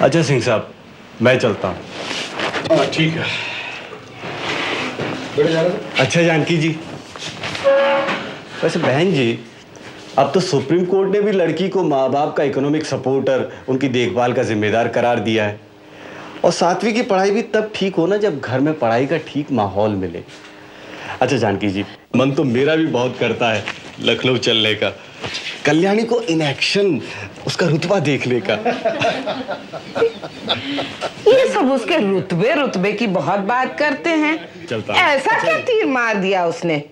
अच्छा सिंह साहब, मैं चलता हूँ। ठीक है। अच्छा जानकी जी, वैसे बहन जी, अब तो सुप्रीम कोर्ट ने भी लड़की को माँ बाप का इकोनॉमिक सपोर्टर, उनकी देखभाल का जिम्मेदार करार दिया है। और 7वीं की पढ़ाई भी तब ठीक हो ना जब घर में पढ़ाई का ठीक माहौल मिले। अच्छा जानकी जी, मन तो मेरा भी बहुत करता है लखनऊ चलने का, कल्याणी को इन एक्शन उसका रुतबा देखने का। ये सब उसके रुतबे रुतबे की बहुत बात करते हैं। चलता ऐसा क्या तीर मार दिया उसने?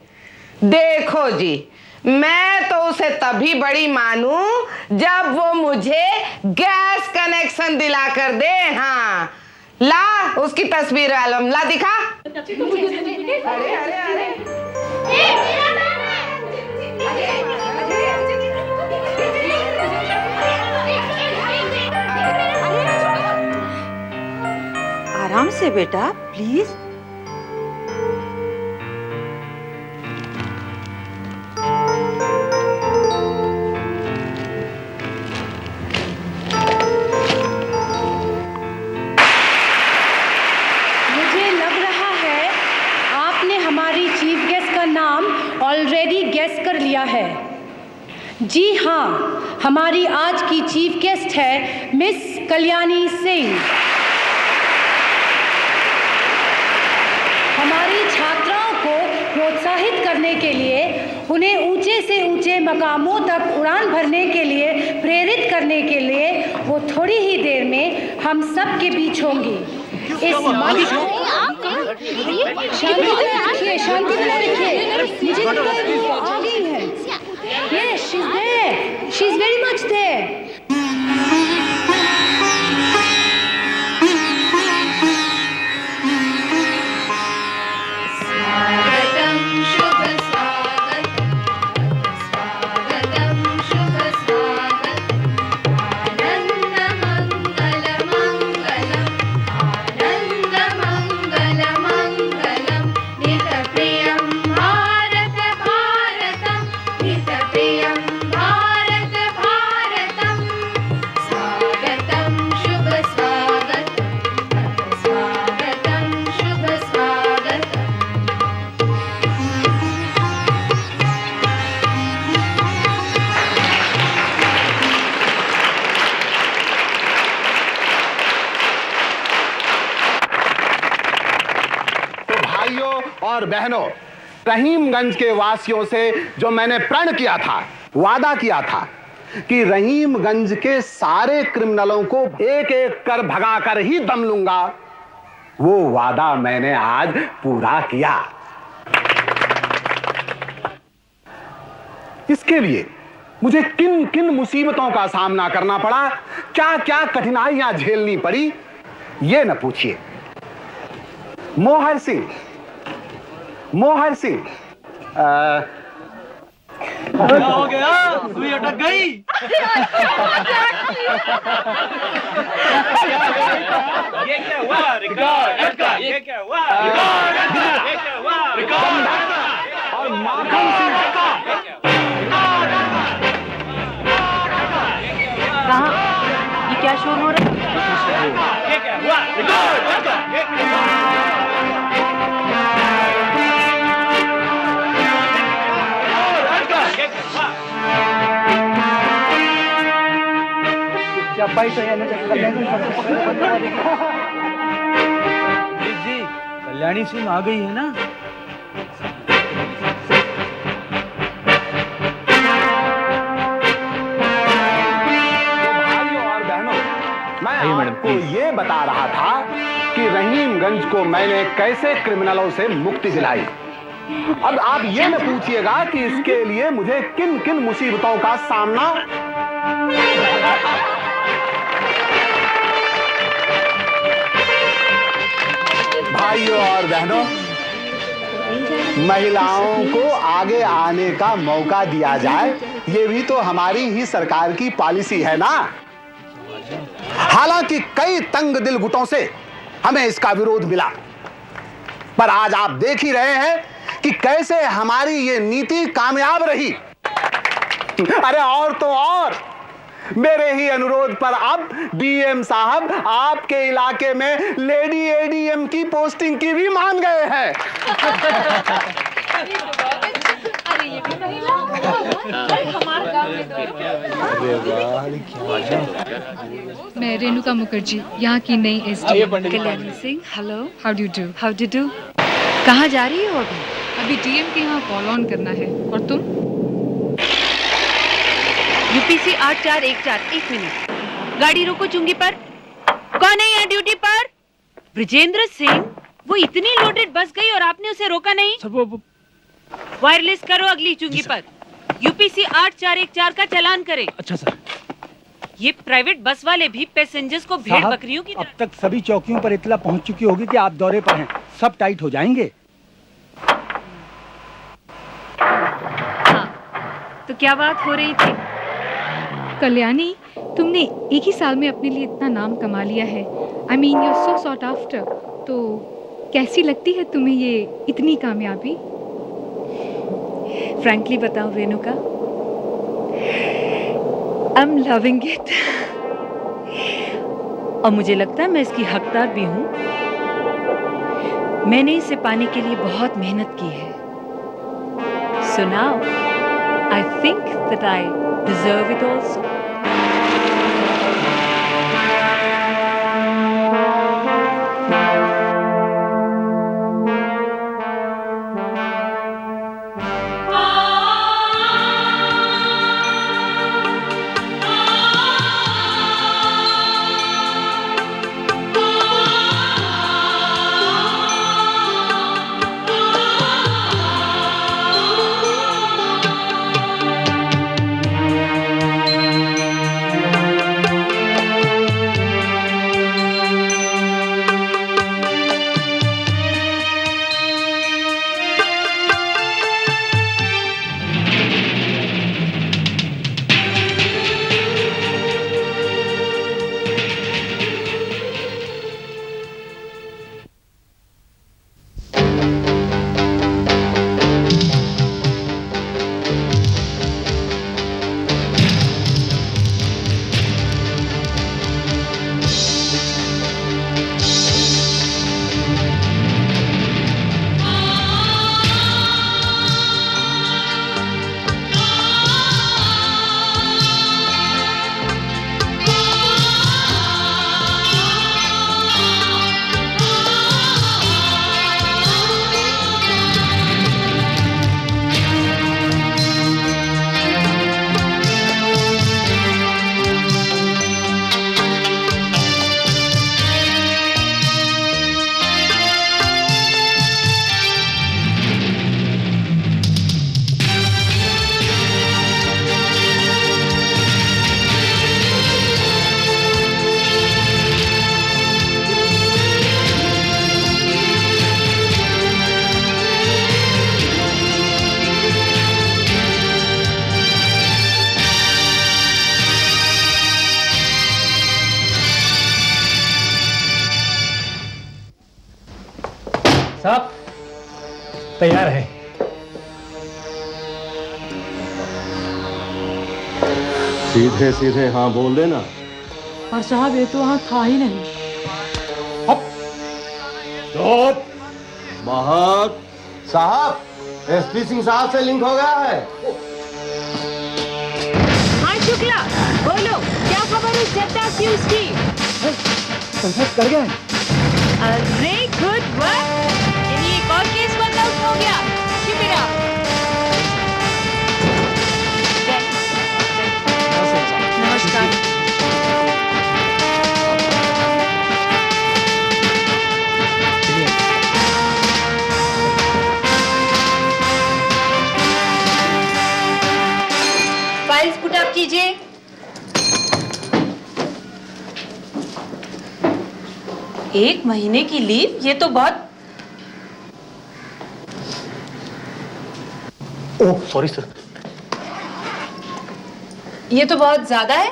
देखो जी, मैं तो उसे तभी बड़ी मानूं जब वो मुझे गैस कनेक्शन दिला कर दे। हाँ, ला उसकी तस्वीर एल्बम ला, दिखा। अरे अरे अरे आराम से बेटा, प्लीज। मुझे लग रहा है आपने हमारी चीफ गेस्ट का नाम ऑलरेडी गेस कर लिया है। जी हाँ, हमारी आज की चीफ गेस्ट है मिस कल्याणी सिंह। हमारी छात्राओं को प्रोत्साहित करने के लिए, उन्हें ऊंचे से ऊंचे मकामों तक उड़ान भरने के लिए प्रेरित करने के लिए वो थोड़ी ही देर में हम सब के बीच होंगी। इस मंच शांति बनाए रखिए। मुझे वो आ गई है। Yes, she's there. She's very much there. और बहनों, रहीमगंज के वासियों से जो मैंने प्रण किया था, वादा किया था कि रहीमगंज के सारे क्रिमिनलों को एक एक कर भगाकर ही दम लूंगा, वो वादा मैंने आज पूरा किया। इसके लिए मुझे किन किन मुसीबतों का सामना करना पड़ा, क्या क्या कठिनाइयां झेलनी पड़ी, ये न पूछिए। मोहर सिंह क्या हो गया? सुई अटक गई? ये क्या हुआ? रिकॉर्ड। ये क्या हुआ? ये क्या हुआ? और माखन सिंह कहाँ? ये क्या शोर हो रहा है? ये क्या हुआ? रिकॉर्ड। जी, कल्याणी सिंह आ गई है ना? भाइयों और बहनों, मैं आपको ये बता रहा था कि रहीमगंज को मैंने कैसे क्रिमिनलों से मुक्ति दिलाई। अब आप ये न पूछिएगा कि इसके लिए मुझे किन किन मुसीबतों का सामना। भाइयों और बहनों, महिलाओं को आगे आने का मौका दिया जाए, ये भी तो हमारी ही सरकार की पॉलिसी है ना। हालांकि कई तंग दिल गुटों से हमें इसका विरोध मिला, पर आज आप देख ही रहे हैं कि कैसे हमारी ये नीति कामयाब रही। अरे और तो और, मेरे ही अनुरोध पर अब डीएम साहब आपके इलाके में लेडी एडीएम की पोस्टिंग की भी मान गए हैं। मैं रेणुका मुखर्जी, यहाँ की नई SDM. Kalyani Singh, hello, how do do? How do do? कहाँ जा रही हो अभी? अभी डीएम के यहाँ कॉल ऑन करना है। और तुम? UPC 8414, 1 minute. गाड़ी रोको चुंगी पर। कौन है यहाँ ड्यूटी पर? ब्रिजेंद्र सिंह। वो इतनी लोडेड बस गई और आपने उसे रोका नहीं? सर वो वायरलेस करो अगली चुंगी पर। यूपीसी 8414 का चालान करें। अच्छा सर। ये प्राइवेट बस वाले भी पैसेंजर्स को भेड़ बकरियों की अब तक सभी चौकियों पर इत्तला पहुंच चुकी होगी कि आप दौरे पर हैं। सब टाइट हो जाएंगे। हाँ, तो क्या बात हो रही थी? कल्याणी, तुमने एक ही साल में अपने लिए इतना नाम कमा लिया है। I mean you are so sought after. तो कैसी लगती है तुम्हें ये इतनी कामयाबी? फ्रैंकली बताऊं Renuka, I am loving it. और मुझे लगता है मैं इसकी हकदार भी हूं। मैंने इसे पाने के लिए बहुत मेहनत की है। So now I think that I deserve it also. साहब तैयार है। सीधे सीधे हाँ बोल देना। और साहब ये तो वहाँ था ही नहीं। चुप। महक साहब, एसपी सिंह साहब से लिंक हो गया है। हाँ शुक्ला, बोलो क्या खबर है जट्टा की उसकी? कंफेस कर गए। अरे गुड वर्क, यानी एक और केस वर्क आउट हो गया। Keep it up. नमस्कार। फाइल्स पुट अप कीजिए। एक महीने की लीव, ये तो बहुत। Oh sorry sir. ये तो बहुत ज्यादा है।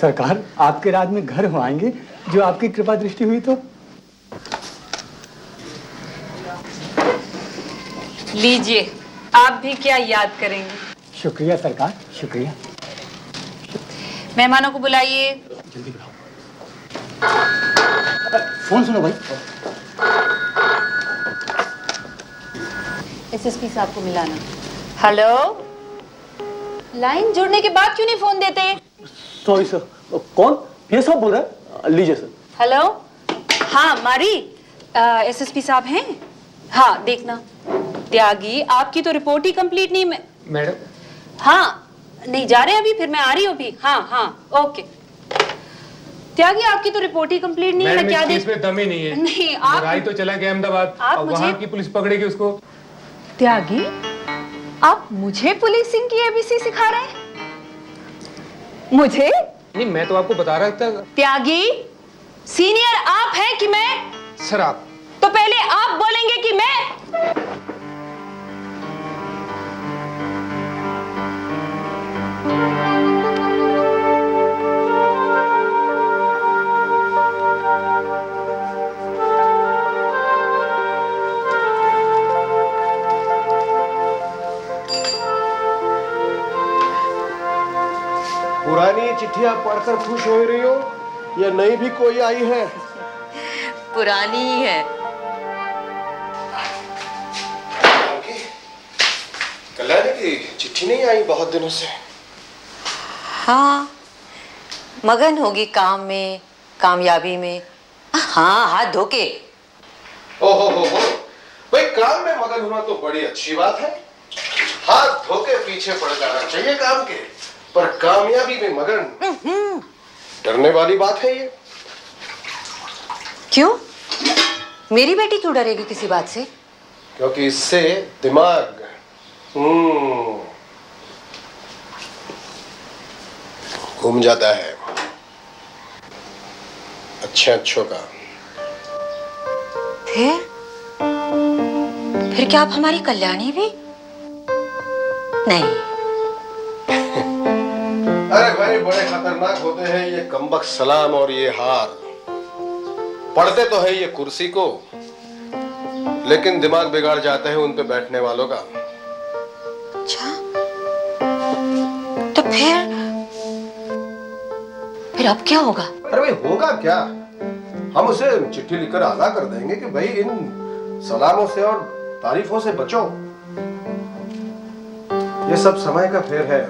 सरकार, आपके राज में घर हो आएंगे जो आपकी कृपा दृष्टि हुई तो। लीजिए, आप भी क्या याद करेंगे। शुक्रिया सरकार, शुक्रिया। मेहमानों को बुलाइए। फोन सुनो भाई। एसएसपी साहब को मिलाना। हेलो, लाइन जुड़ने के बाद क्यों नहीं फोन देते? Sorry sir. कौन? ये सब बोल रहा है। लीजिए सर। हेलो, हाँ मारी, एसएसपी साहब हैं? हाँ देखना। त्यागी, आपकी तो रिपोर्ट ही कंप्लीट नहीं। मैडम। हाँ नहीं जा रहे हैं अभी, फिर मैं आ रही हूँ अभी। हाँ हाँ ओके। त्यागी, आपकी तो रिपोर्ट ही कंप्लीट नहीं है। मैं क्या इसमें दम ही नहीं है। नहीं आप राय तो चला गया अहमदाबाद, आप अब मुझे- वहाँ की पुलिस पकड़ेगी उसको। त्यागी, आप मुझे पुलिसिंग की एबीसी सिखा रहे हैं? मुझे? नहीं, मैं तो आपको बता रहा था। त्यागी, सीनियर आप हैं कि मैं? सर आप। तो पहले आप बोलेंगे कि मैं? पुरानी चिट्ठियां पढ़कर खुश हो रही हो या नई भी कोई आई है? पुरानी ही है। कल्याणी की चिट्ठी नहीं आई बहुत दिनों से। हाँ, मगन होगी काम में, कामयाबी में। हाँ, हाथ धो के। ओहो हो भाई, काम में मगन होना तो बड़ी अच्छी बात है। हाथ धो के पीछे पड़ जाना चाहिए काम के, पर कामयाबी में मगन डरने वाली बात है ये। क्यों? मेरी बेटी क्यों डरेगी किसी बात से? क्योंकि इससे दिमाग घूम जाता है अच्छों का। फिर क्या आप हमारी कल्याणी भी? नहीं। अरे भाई, बड़े खतरनाक होते हैं ये कमबख्त सलाम और ये हार। पढ़ते तो है ये कुर्सी को, लेकिन दिमाग बिगाड़ जाते हैं उन पे बैठने वालों का। अच्छा, तो फिर अब क्या होगा? अरे भाई, होगा क्या? हम उसे चिट्ठी लिखकर आगाह कर देंगे कि भाई इन सलामों से और तारीफों से बचो। ये सब समय का फेर है।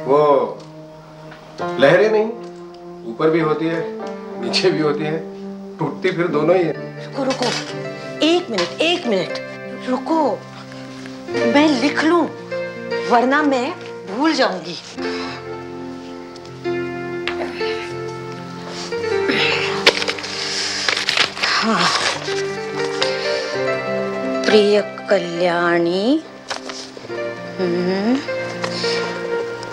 वो लहरें नहीं, ऊपर भी होती है नीचे भी होती है, टूटती फिर दोनों ही है। रुको रुको, एक मिनट रुको, मैं लिख लूं, वरना मैं भूल जाऊंगी। हाँ। प्रिय कल्याणी,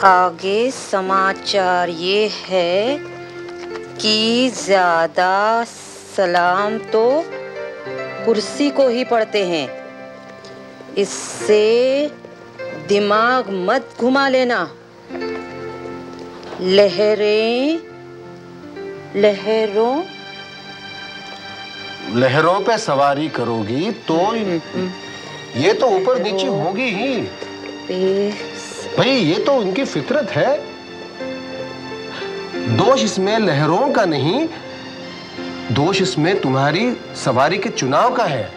आगे समाचार ये है कि ज्यादा सलाम तो कुर्सी को ही पढ़ते हैं, इससे दिमाग मत घुमा लेना। लहरों पे सवारी करोगी तो ये तो ऊपर नीचे होगी ही भाई, ये तो उनकी फितरत है। दोष इसमें लहरों का नहीं, दोष इसमें तुम्हारी सवारी के चुनाव का है।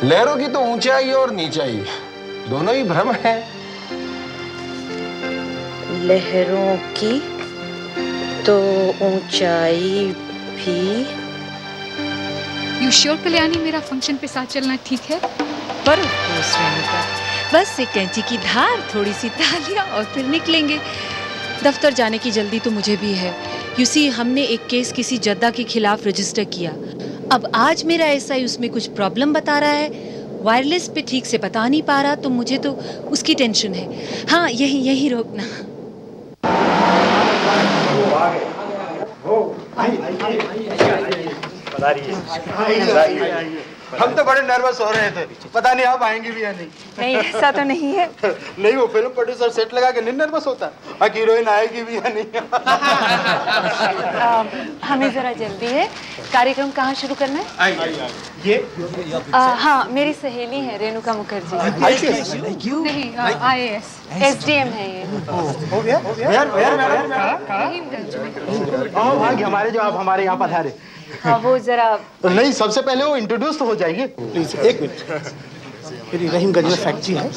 लहरों की तो ऊंचाई और नीचाई दोनों ही भ्रम है। लहरों की तो ऊंचाई भी। यू श्योर कल्याणी, मेरा फंक्शन पे साथ चलना ठीक है? पर बस एक कैंची की धार, थोड़ी सी तालियां और फिर निकलेंगे। दफ्तर जाने की जल्दी तो मुझे भी है। यू सी, हमने एक केस किसी जद्दा के खिलाफ रजिस्टर किया। अब आज मेरा एसआई उसमें कुछ प्रॉब्लम बता रहा है, वायरलेस पे ठीक से बता नहीं पा रहा, तो मुझे तो उसकी टेंशन है। हाँ, यही रोकना। हम तो बड़े नर्वस हो रहे थे, पता नहीं आप आएंगी भी या नहीं। नहीं, ऐसा तो नहीं है। नहीं, वो फिल्म प्रोड्यूसर सेट लगा के नहीं नर्वस होता, हीरोइन आएगी भी या नहीं। हमें जरा जल्दी है, कार्यक्रम कहाँ शुरू करना है? ये हाँ, मेरी सहेली है रेणुका मुखर्जी। नहीं, IAS SDM है ये। हो गया भाग्य हमारे जो आप हमारे यहाँ पधारे। हाँ, वो जरा नहीं, सबसे पहले वो इंट्रोड्यूस तो हो जाएंगे। प्लीज एक मिनट। मेरी रहीमगंज में फैक्ट्री है,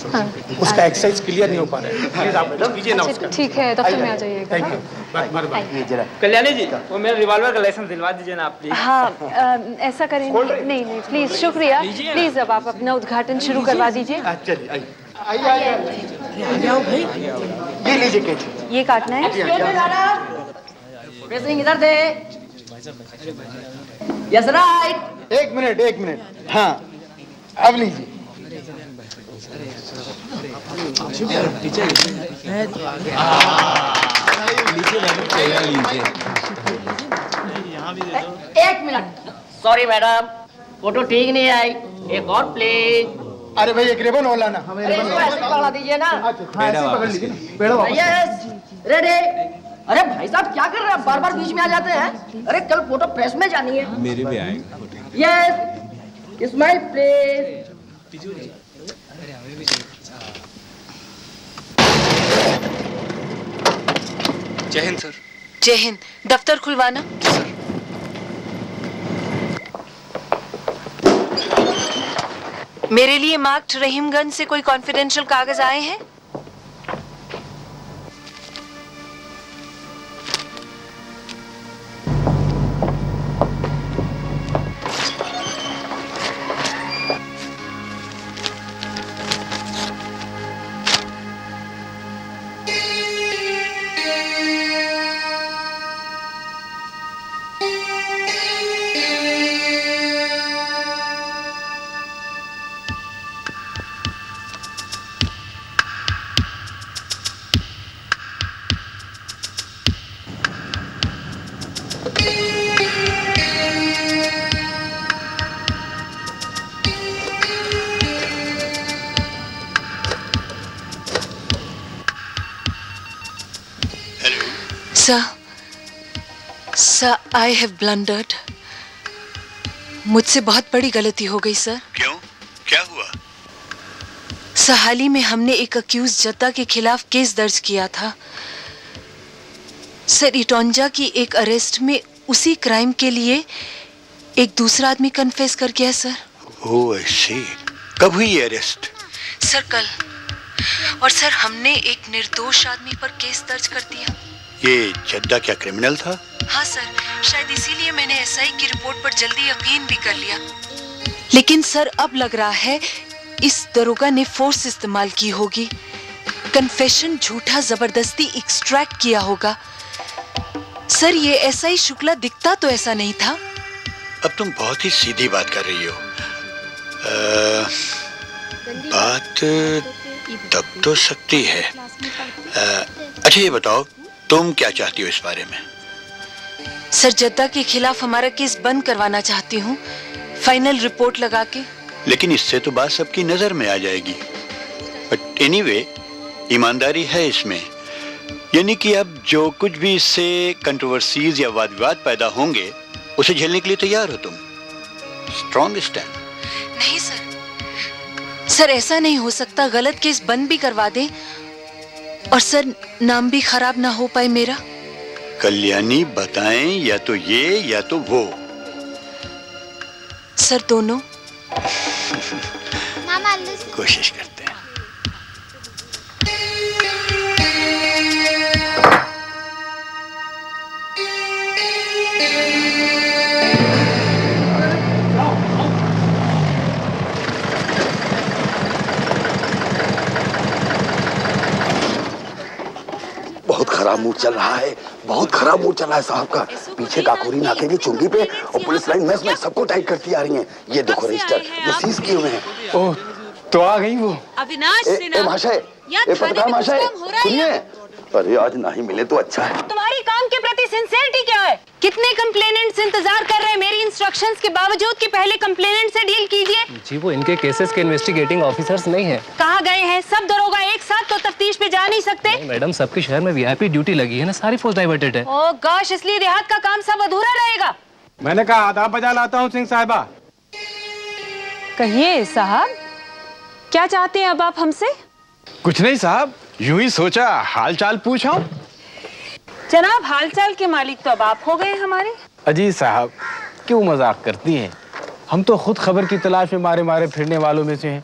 उसका एक्सरसाइज क्लियर नहीं हो पा रहा है, प्लीज आप कीजिए ना उसका। ठीक है, दफ्तर में आ जाइएगा। Thank you. कल्याणी जी, वो मेरा रिवॉल्वर का लाइसेंस दिलवा दीजिए ना आप प्लीज। हाँ, ऐसा करेंगे। नहीं, प्लीज, शुक्रिया। प्लीज अब आप अपना उद्घाटन शुरू करवा दीजिए। चलिए आइए भाई, ये लीजिए केक। ये काटना है। इधर दे। Yes right. एक मिनट। हाँ, अब लीजिए। एक मिनट। सॉरी मैडम, फोटो ठीक नहीं आई, एक और प्लीज। अरे भाई, एक रिबन और लाना। हमें अरे इसको ऐसे पकड़ा दीजिए ना। Yes, ready. अरे भाई साहब क्या कर रहे हैं, बार बार बीच में आ जाते हैं। अरे कल फोटो प्रेस में जानी है। मेरे भी आएगा। Yes, smile please. जय हिंद सर। जय हिंद। दफ्तर खुलवाना। मेरे लिए मार्क्ड रहीमगंज से कोई कॉन्फिडेंशियल कागज आए हैं? Sir, I have blundered. मुझसे बहुत बड़ी गलती हो गई सर। क्यों? क्या हुआ? सर, हाल ही में हमने एक अक्यूज जद्दा के खिलाफ केस दर्ज किया था। सर, इटौंजा की एक अरेस्ट में उसी क्राइम के लिए एक दूसरा आदमी कन्फेस कर गया सर। ओह, आई सी। कब हुई ये अरेस्ट? सर, कल। और सर, हमने एक निर्दोष आदमी पर केस दर्ज कर दिया। ये जद्दा क्या क्रिमिनल था? हाँ सर, शायद इसीलिए मैंने एसआई की रिपोर्ट पर जल्दी यकीन भी कर लिया। लेकिन सर, अब लग रहा है इस दरोगा ने फोर्स इस्तेमाल की होगी, कन्फेशन झूठा जबरदस्ती एक्सट्रैक्ट किया होगा। सर, ये एसआई शुक्ला दिखता तो ऐसा नहीं था। अब तुम बहुत ही सीधी बात कर रही हो। बात दब तो सकती है। अच्छा, ये बताओ, तुम क्या चाहती हो इस बारे में? सर, जद्दा के खिलाफ हमारा केस बंद करवाना चाहती हूँ, फाइनल रिपोर्ट लगा के। लेकिन इससे तो बात सबकी नजर में आ जाएगी। बट एनीवे, ईमानदारी है इसमें। यानी कि अब जो कुछ भी इससे कंट्रोवर्सीज या वाद विवाद पैदा होंगे, उसे झेलने के लिए तैयार हो तुम? Strong stand. नहीं सर, ऐसा नहीं हो सकता। गलत केस बंद भी करवा दें और सर, नाम भी खराब ना हो पाए मेरा। कल्याणी, बताएं, या तो ये या तो वो। सर, दोनों। कोशिश करते हैं। बहुत खराब मूड चल रहा है, बहुत खराब मूड चल रहा है साहब का। पीछे काकोरी नाके की चुंगी पे और पुलिस लाइन में सबको टाइट करती आ रही हैं। ये देखो रजिस्टर, ये सीज किए हुए हैं। ओह, तो आ गई वो। अविनाश सिन्हा, महाशय, पत्रकार महाशय, सुनिए। अरे आज ना ही मिले तो अच्छा है। तुम्हारी काम के प्रति सिंसियरिटी क्या है? कितने कंप्लेनेंट्स इंतजार कर रहे हैं मेरी इंस्ट्रक्शंस के बावजूद कि पहले कंप्लेनेंट से डील कीजिए। जी वो इनके केसेस के इन्वेस्टिगेटिंग ऑफिसर्स नहीं है। कहाँ गए हैं सब दरोगा एक साथ? तो तफ्तीश पे जा नहीं सकते। नहीं मैडम, सबके शहर में वीआईपी ड्यूटी लगी है ना, सारी फोर्स डाइवर्टेड है। ओह गॉश, इसलिए देहात का काम सब अधूरा रहेगा। मैंने कहा आधा बजा लाता हूँ सिंह साहिबा। कहिए साहब, क्या चाहते हैं अब आप हमसे? कुछ नहीं साहब, यूं ही सोचा हाल चाल पूछा। जनाब, हालचाल के मालिक तो अब आप हो गए हमारे। अजीज साहब क्यों मजाक करती हैं? हम तो खुद खबर की तलाश में मारे मारे फिरने वालों में से हैं।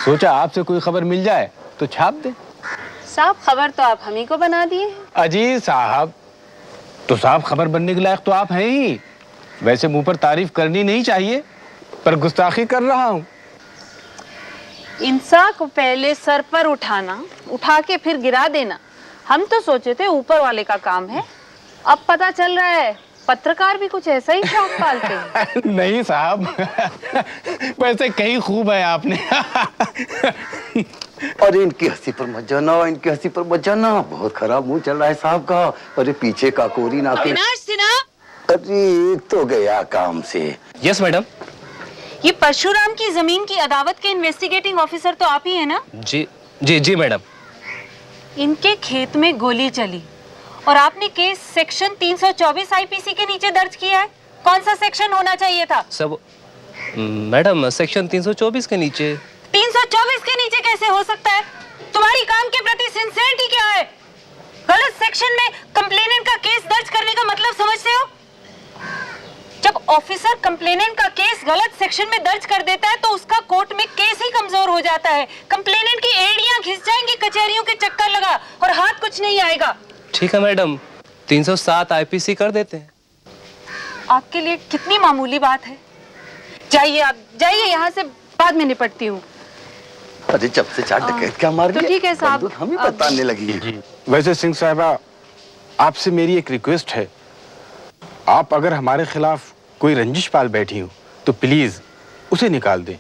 सोचा आपसे कोई खबर मिल जाए तो छाप दे। साहब खबर तो आप हम ही को बना दिए। अजीज साहब, तो साहब खबर बनने के लायक तो आप हैं ही। वैसे मुंह पर तारीफ करनी नहीं चाहिए, पर गुस्ताखी कर रहा हूँ। इंसान को पहले सर पर उठाना, उठा के फिर गिरा देना, हम तो सोचे थे ऊपर वाले का काम है। अब पता चल रहा है पत्रकार भी कुछ ऐसा ही शौक पालते हैं। नहीं साहब, वैसे कहीं खूब है आपने। अरे इनकी हंसी पर मत जाना, इनकी हंसी पर मत जाना, बहुत खराब मुंह चल रहा है साहब का। अरे पीछे का कोरी नाके। अरे एक तो गया काम से। Yes madam. ये परशुराम की जमीन की अदावत के इन्वेस्टिगेटिंग ऑफिसर तो आप ही है ना? जी जी जी मैडम। इनके खेत में गोली चली और आपने केस सेक्शन 324 आईपीसी के नीचे दर्ज किया है। कौन सा सेक्शन होना चाहिए था? सब मैडम सेक्शन 324 के नीचे। 324 के नीचे कैसे हो सकता है? तुम्हारी काम के प्रति सिंसियरिटी क्या है? गलत सेक्शन में कंप्लेनेंट का केस दर्ज करने का मतलब समझते हो? जब ऑफिसर कंप्लेनेंट का केस गलत सेक्शन में दर्ज कर देता है तो उसका कोर्ट में केस ही कमजोर हो जाता है। कंप्लेनेंट की एड़ियां घिस जाएंगी कचहरियों के चक्कर लगा और हाथ कुछ नहीं आएगा। ठीक है मैडम, 307 आईपीसी कर देते हैं। आपके लिए कितनी मामूली बात है। जाइए, आप जाइए यहाँ से, बाद में निपटती हूँ। अरे जब से चार डकैत क्या मार दिया। तो ठीक है साहब, हमें बताने लगी है। वैसे सिंह साहिबा, आपसे मेरी एक रिक्वेस्ट है। आप अगर हमारे खिलाफ कोई रंजिश पाल बैठी हो तो प्लीज उसे निकाल दें।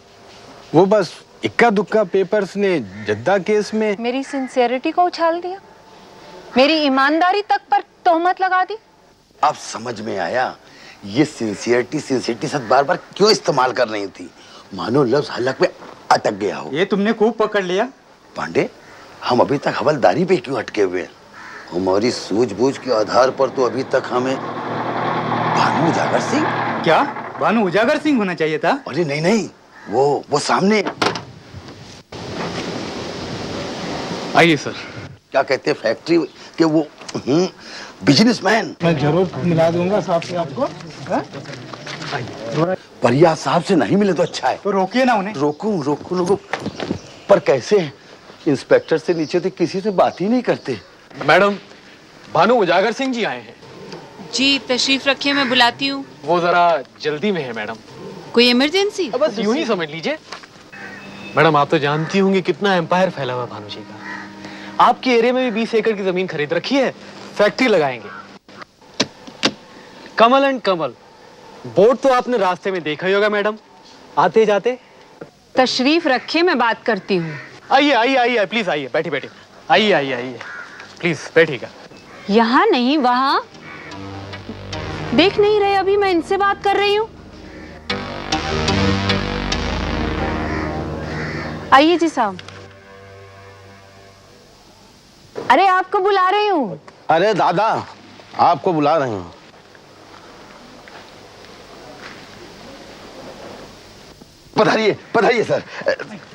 वो बस इक्का दुक्का पेपर्स ने जद्दा केस में मेरी सिंसियरिटी को उछाल दिया, मेरी ईमानदारी तक पर तोहमत लगा दी। अब समझ में आया ये सिंसियरिटी शब्द बार बार क्यों इस्तेमाल कर रही थी। मानो लफ्ज हलक में अटक गया हो। ये तुमने खूब पकड़ लिया। पांडे, हम अभी तक हवलदारी पे क्यों अटके हुए हैं? हमारी सूझबूझ के आधार पर तो अभी तक हमें भानु उजागर सिंह। क्या भानु उजागर सिंह होना चाहिए था? अरे नहीं नहीं, वो सामने। आइए सर। क्या कहते हैं फैक्ट्री के वो बिजनेसमैन। मैं जरूर मिला दूंगा साहब से आपको। परिया साहब से नहीं मिले तो अच्छा है। तो रोकिए ना उन्हें। रोकू पर कैसे? इंस्पेक्टर से नीचे तो किसी से बात ही नहीं करते। मैडम, भानु उजागर सिंह जी आए हैं। जी तशरीफ रखिए, मैं बुलाती हूँ। वो जरा जल्दी में है मैडम। कोई इमरजेंसी? बस यूं ही समझ लीजिए। मैडम आप तो जानती होंगी कितना एम्पायर फैला हुआ भानु जी का। आपके एरिया में भी 20 एकड़ की जमीन खरीद रखी है, फैक्ट्री लगाएंगे। कमल एंड कमल बोर्ड तो आपने रास्ते में देखा ही होगा मैडम, आते जाते। तशरीफ रखिए, मैं बात करती हूँ। आइए आइए आइए, प्लीज आइए, बैठिए बैठिए, आइए आइए आइए, प्लीज बैठिएगा। यहाँ नहीं, वहाँ। देख नहीं रहे अभी मैं इनसे बात कर रही हूँ। आइए जी साहब। अरे आपको बुला रही हूँ। अरे दादा, आपको बुला रहे हैं। पधारिए पधारिए सर।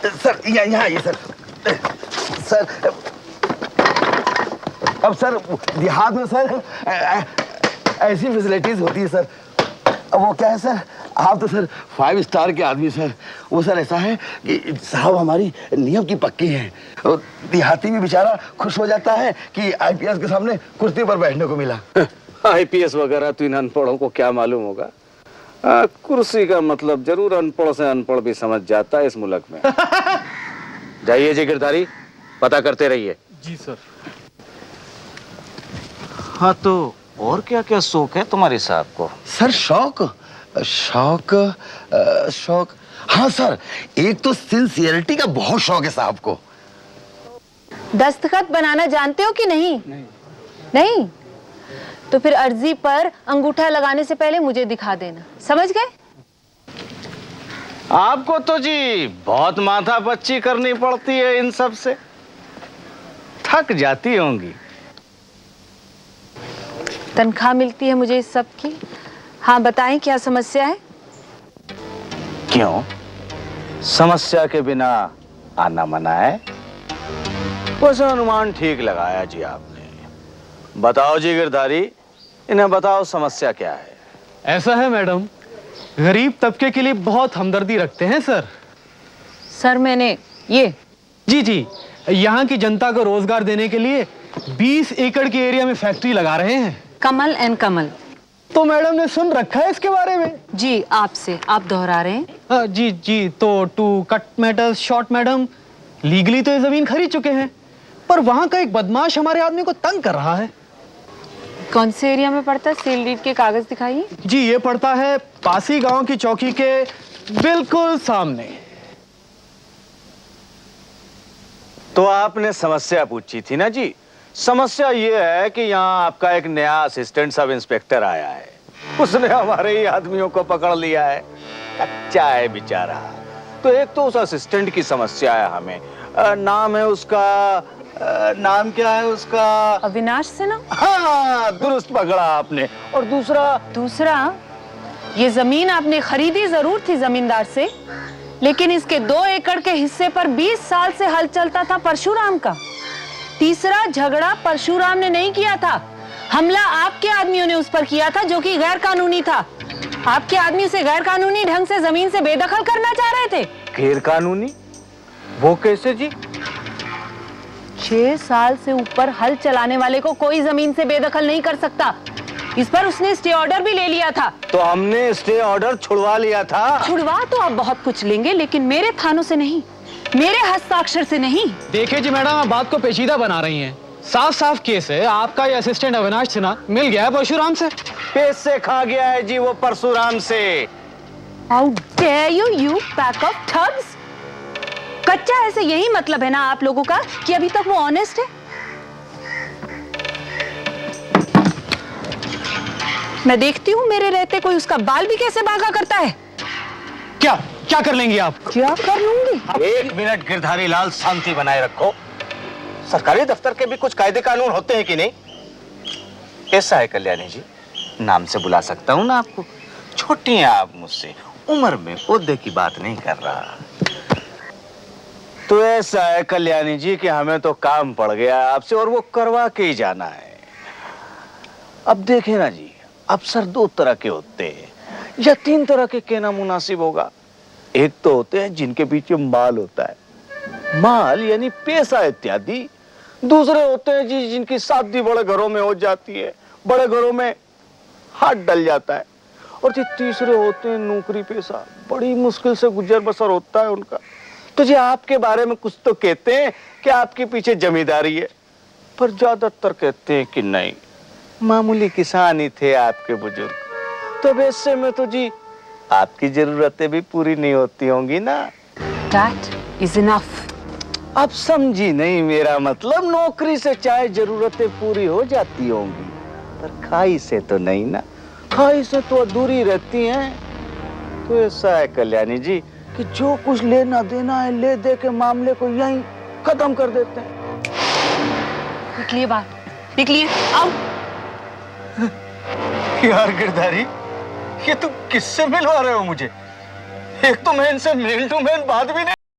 सर यहाँ आइए सर। सर अब सर देहात में सर ऐसी फैसिलिटीज होती है सर। अब वो क्या है सर, आप तो सर 5 स्टार के आदमी सर। वो सर ऐसा है कि साहब हमारी नियम की पक्की है। देहाती भी बेचारा खुश हो जाता है कि आईपीएस के सामने कुर्सी पर बैठने को मिला। आईपीएस वगैरह तो इन अनपढ़ों को क्या मालूम होगा। कुर्सी का मतलब जरूर अनपढ़ से अनपढ़ भी समझ जाता है इस मुल्क में। जाइए जी गिरधारी, पता करते रहिए। जी सर। हाँ तो और क्या क्या शौक है तुम्हारे साहब को? सर शौक हाँ सर, एक तो सिंसियरिटी का बहुत शौक है साहब को। दस्तखत बनाना जानते हो कि नहीं? नहीं तो फिर अर्जी पर अंगूठा लगाने से पहले मुझे दिखा देना, समझ गए? आपको तो जी बहुत माथा पच्ची करनी पड़ती है इन सब से, थक जाती होंगी। तनख्वाह मिलती है मुझे इस सब की। हाँ बताएं क्या समस्या है? क्यों, समस्या के बिना आना मना है? वैसे अनुमान ठीक लगाया जी आपने। बताओ जी गिरधारी, इन्हें बताओ समस्या क्या है? ऐसा है मैडम, गरीब तबके के लिए बहुत हमदर्दी रखते हैं सर। सर मैंने ये जी यहाँ की जनता को रोजगार देने के लिए 20 एकड़ के एरिया में फैक्ट्री लगा रहे हैं। कमल एंड कमल। तो मैडम ने सुन रखा है इसके बारे में? जी आपसे, आप दोहरा रहे हैं? जी तो to cut matters short madam, legally तो ये जमीन खरीद चुके हैं, पर वहां का एक बदमाश हमारे आदमी को तंग कर रहा है। कौन से एरिया में पड़ता है? सेल डीड के कागज दिखाइए। जी ये पड़ता है पासी गांव की चौकी के बिल्कुल सामने। तो आपने समस्या पूछी थी ना जी। समस्या ये है कि यहाँ आपका एक नया असिस्टेंट सब इंस्पेक्टर आया है, उसने हमारे ही आदमियों को पकड़ लिया है। कच्चा है बेचारा। तो एक तो उस असिस्टेंट की समस्या है हमें। नाम है उसका, नाम क्या है उसका? अविनाश से ना? हाँ दुरुस्त पकड़ा आपने। और दूसरा ये जमीन आपने खरीदी जरूर थी जमींदार से, लेकिन इसके 2 एकड़ के हिस्से पर 20 साल से हल चलता था परशुराम का। तीसरा झगड़ा परशुराम ने नहीं किया था, हमला आपके आदमियों ने उस पर किया था, जो कि गैर कानूनी था। आपके आदमी से गैर कानूनी ढंग से जमीन से बेदखल करना चाह रहे थे। गैर कानूनी? वो कैसे जी? 6 साल से ऊपर हल चलाने वाले को कोई जमीन से बेदखल नहीं कर सकता। इस पर उसने स्टे ऑर्डर भी ले लिया था। तो हमने स्टे ऑर्डर छुड़वा लिया था। छुड़वा तो आप बहुत कुछ लेंगे, लेकिन मेरे थानों से नहीं, मेरे हस्ताक्षर से नहीं। देखिए जी मैडम, आप बात को पेचीदा बना रही हैं। साफ साफ केस है, आपका ये असिस्टेंट अविनाश सिन्हा मिल गया है परशुराम से। पैसे खा गया है जी वो परशुराम से। How dare you, you pack of thugs? कच्चा ऐसे यही मतलब है ना आप लोगों का कि अभी तक वो ऑनेस्ट है? मैं देखती हूँ मेरे रहते कोई उसका बाल भी कैसे बांका करता है। क्या कर लेंगी आप? क्या कर लूंगी? 1 मिनट गिरधारी लाल, शांति बनाए रखो। सरकारी दफ्तर के भी कुछ कायदे कानून होते हैं कि नहीं? कैसा है कल्याणी जी, नाम से बुला सकता हूं ना आपको? छोटी हैं आप मुझसे, उम्र में ओहदे की बात नहीं कर रहा। तो ऐसा है कल्याणी जी कि हमें तो काम पड़ गया आपसे और वो करवा के ही जाना है। अब देखें ना जी, अफसर 2 तरह के होते हैं या 3 तरह के कहना मुनासिब होगा। एक तो होते हैं जिनके पीछे माल होता है, माल यानी पैसा इत्यादि। दूसरे होते हैं जी जिनकी शादी बड़े घरों में हो जाती है, बड़े घरों में हाथ डल जाता है। और जो तीसरे होते हैं नौकरी पेशा, बड़ी मुश्किल से गुजर बसर होता है उनका। तो जी आपके बारे में कुछ तो कहते हैं कि आपके पीछे जमींदारी है, पर ज्यादातर कहते हैं कि नहीं, मामूली किसान ही थे आपके बुजुर्ग। तो वैसे में तो जी आपकी जरूरतें भी पूरी नहीं होती होंगी ना। That is enough. अब समझी नहीं मेरा मतलब? नौकरी से चाहे जरूरतें पूरी हो जाती होंगी, पर खाई से तो नहीं ना। खाई से तो अधूरी रहती हैं। तो ऐसा है कल्याणी जी कि जो कुछ लेना देना है ले दे के मामले को यहीं खत्म कर देते हैं। निकलिए बाहर, निकलिए, आओ। यार गिरधारी, ये तुम किससे मिलवा रहे हो मुझे? एक तो मैं इनसे मेन टू मेन बात भी नहीं